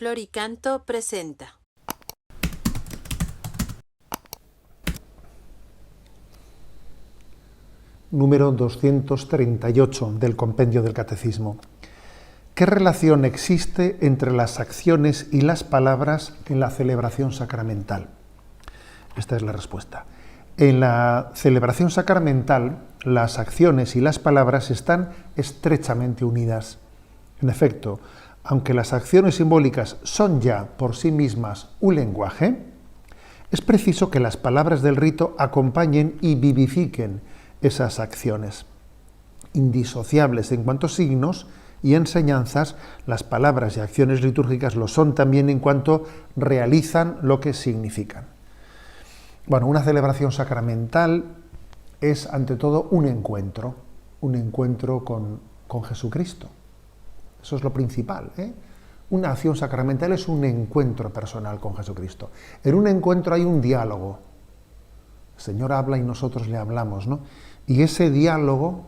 Flor y Canto presenta. Número 238 del Compendio del Catecismo. ¿Qué relación existe entre las acciones y las palabras en la celebración sacramental? Esta es la respuesta. En la celebración sacramental, las acciones y las palabras están estrechamente unidas. En efecto, aunque las acciones simbólicas son ya por sí mismas un lenguaje, es preciso que las palabras del rito acompañen y vivifiquen esas acciones. Indisociables en cuanto a signos y enseñanzas, las palabras y acciones litúrgicas lo son también en cuanto realizan lo que significan. Bueno, una celebración sacramental es ante todo un encuentro con Jesucristo. Eso es lo principal, ¿eh? Una acción sacramental es un encuentro personal con Jesucristo. En un encuentro hay un diálogo. El Señor habla y nosotros le hablamos, ¿no? Y ese diálogo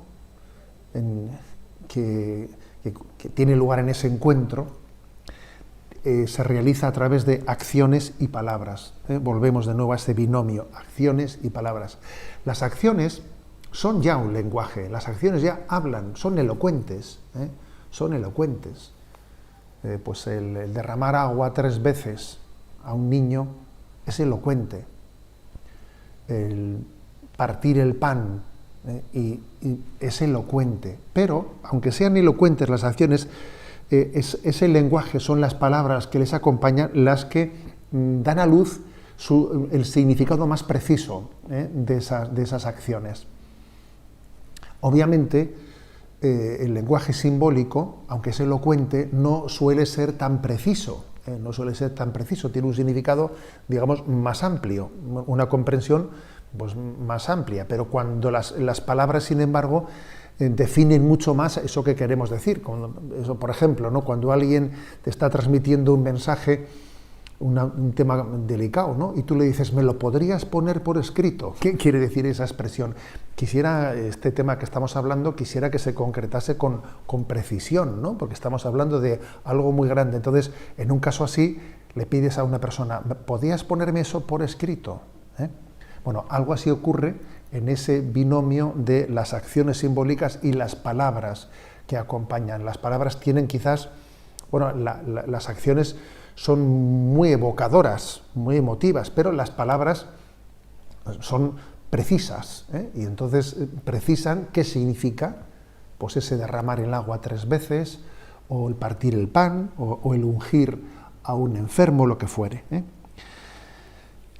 que tiene lugar en ese encuentro se realiza a través de acciones y palabras. Volvemos de nuevo a ese binomio, acciones y palabras. Las acciones son ya un lenguaje, las acciones ya hablan, son elocuentes, son elocuentes. Pues el derramar agua 3 veces a un niño es elocuente. El partir el pan y es elocuente. Pero, aunque sean elocuentes las acciones, ese lenguaje, son las palabras que les acompañan las que dan a luz el significado más preciso de esas acciones. Obviamente, el lenguaje simbólico, aunque es elocuente, no suele ser tan preciso, tiene un significado, digamos, más amplio, una comprensión pues, más amplia, pero cuando las palabras, sin embargo, definen mucho más eso que queremos decir. Eso, por ejemplo, ¿no? Cuando alguien te está transmitiendo un mensaje, un tema delicado, ¿no? Y tú le dices, ¿me lo podrías poner por escrito? ¿Qué quiere decir esa expresión? Este tema que estamos hablando, quisiera que se concretase con precisión, ¿no? Porque estamos hablando de algo muy grande. Entonces, en un caso así, le pides a una persona, ¿podrías ponerme eso por escrito? Bueno, algo así ocurre en ese binomio de las acciones simbólicas y las palabras que acompañan. Las palabras tienen quizás, bueno, las acciones son muy evocadoras, muy emotivas, pero las palabras son precisas, y entonces precisan qué significa, pues ese derramar el agua 3 veces, o el partir el pan, o el ungir a un enfermo, lo que fuere.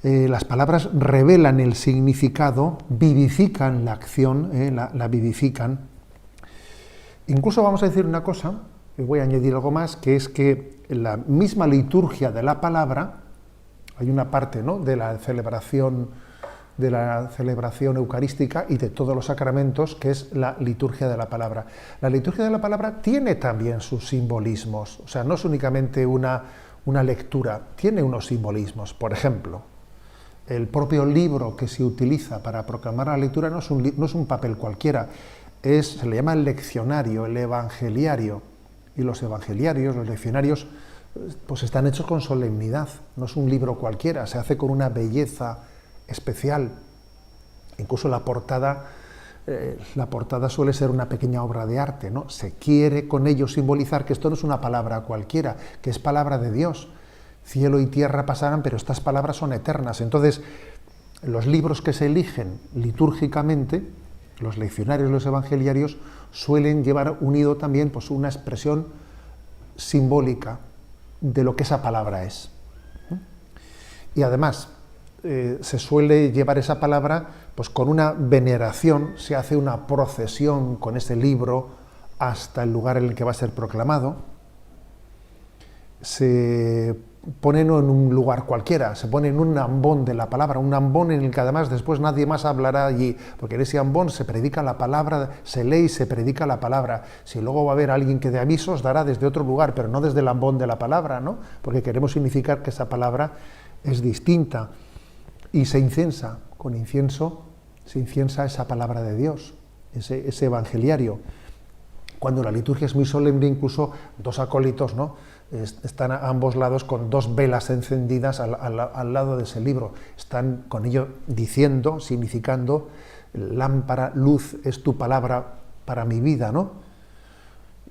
Las palabras revelan el significado, vivifican la acción, la vivifican. Incluso vamos a decir una cosa, y voy a añadir algo más, que es que en la misma liturgia de la palabra, hay una parte, ¿no?, de la celebración eucarística y de todos los sacramentos, que es la liturgia de la palabra. La liturgia de la palabra tiene también sus simbolismos, o sea, no es únicamente una lectura, tiene unos simbolismos. Por ejemplo, el propio libro que se utiliza para proclamar la lectura no es un papel cualquiera, se le llama el leccionario, el evangeliario. Y los evangeliarios, los leccionarios, pues están hechos con solemnidad. No es un libro cualquiera, se hace con una belleza especial. Incluso la portada suele ser una pequeña obra de arte, ¿no? Se quiere con ello simbolizar que esto no es una palabra cualquiera, que es palabra de Dios. Cielo y tierra pasarán, pero estas palabras son eternas. Entonces, los libros que se eligen litúrgicamente, los leccionarios, los evangeliarios, suelen llevar unido también pues, una expresión simbólica de lo que esa palabra es. Y además, se suele llevar esa palabra pues, con una veneración, se hace una procesión con ese libro hasta el lugar en el que va a ser proclamado. Se pone no en un lugar cualquiera, se pone en un ambón de la palabra, un ambón en el que además después nadie más hablará allí, porque en ese ambón se predica la palabra, se lee y se predica la palabra. Si luego va a haber alguien que dé avisos, dará desde otro lugar, pero no desde el ambón de la palabra, ¿no? Porque queremos significar que esa palabra es distinta. Y se inciensa, con incienso, se inciensa esa palabra de Dios, ese evangeliario. Cuando la liturgia es muy solemne, incluso 2 acólitos, ¿no?, están a ambos lados con dos velas encendidas al lado de ese libro. Están con ello diciendo, significando, lámpara, luz es tu palabra para mi vida, ¿no?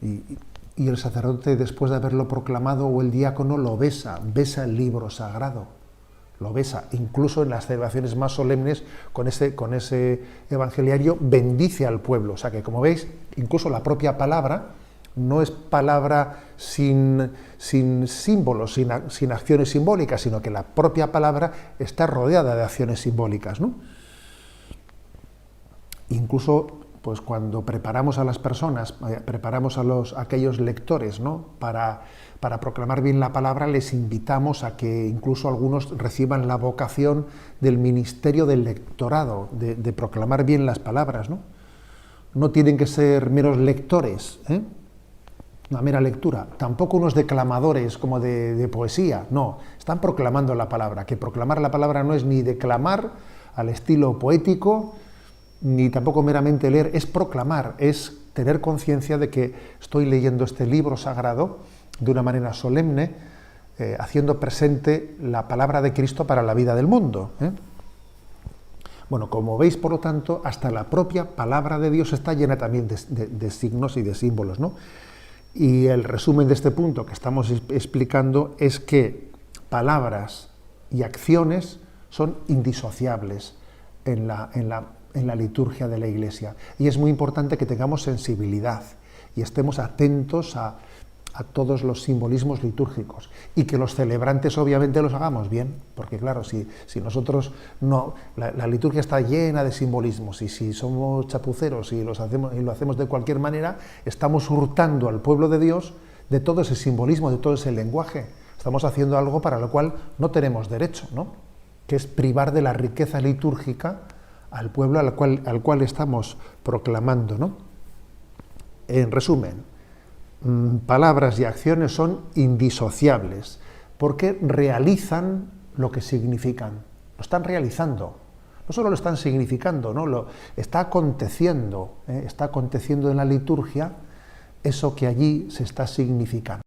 Y el sacerdote, después de haberlo proclamado, o el diácono, lo besa el libro sagrado, lo besa, incluso en las celebraciones más solemnes, con ese evangeliario bendice al pueblo. O sea que, como veis, incluso la propia palabra no es palabra sin símbolos, sin acciones simbólicas, sino que la propia palabra está rodeada de acciones simbólicas, ¿no? Incluso, pues cuando preparamos a las personas, preparamos a aquellos lectores, ¿no?, para proclamar bien la palabra, les invitamos a que incluso algunos reciban la vocación del ministerio del lectorado, de proclamar bien las palabras, ¿no? No tienen que ser meros lectores, una mera lectura, tampoco unos declamadores como de poesía, no, están proclamando la palabra, que proclamar la palabra no es ni declamar al estilo poético, ni tampoco meramente leer, es proclamar, es tener conciencia de que estoy leyendo este libro sagrado de una manera solemne, haciendo presente la palabra de Cristo para la vida del mundo. Bueno, como veis, por lo tanto, hasta la propia palabra de Dios está llena también de signos y de símbolos, ¿no? Y el resumen de este punto que estamos explicando es que palabras y acciones son indisociables en la liturgia de la Iglesia. Y es muy importante que tengamos sensibilidad y estemos atentos a todos los simbolismos litúrgicos, y que los celebrantes obviamente los hagamos bien, porque claro, si nosotros no, la liturgia está llena de simbolismos, y si somos chapuceros y lo hacemos de cualquier manera, estamos hurtando al pueblo de Dios de todo ese simbolismo, de todo ese lenguaje. Estamos haciendo algo para lo cual no tenemos derecho, ¿no?, que es privar de la riqueza litúrgica al pueblo al cual estamos proclamando, ¿no? En resumen, palabras y acciones son indisociables, porque realizan lo que significan. Lo están realizando, no solo lo están significando, ¿no? Está aconteciendo en la liturgia eso que allí se está significando.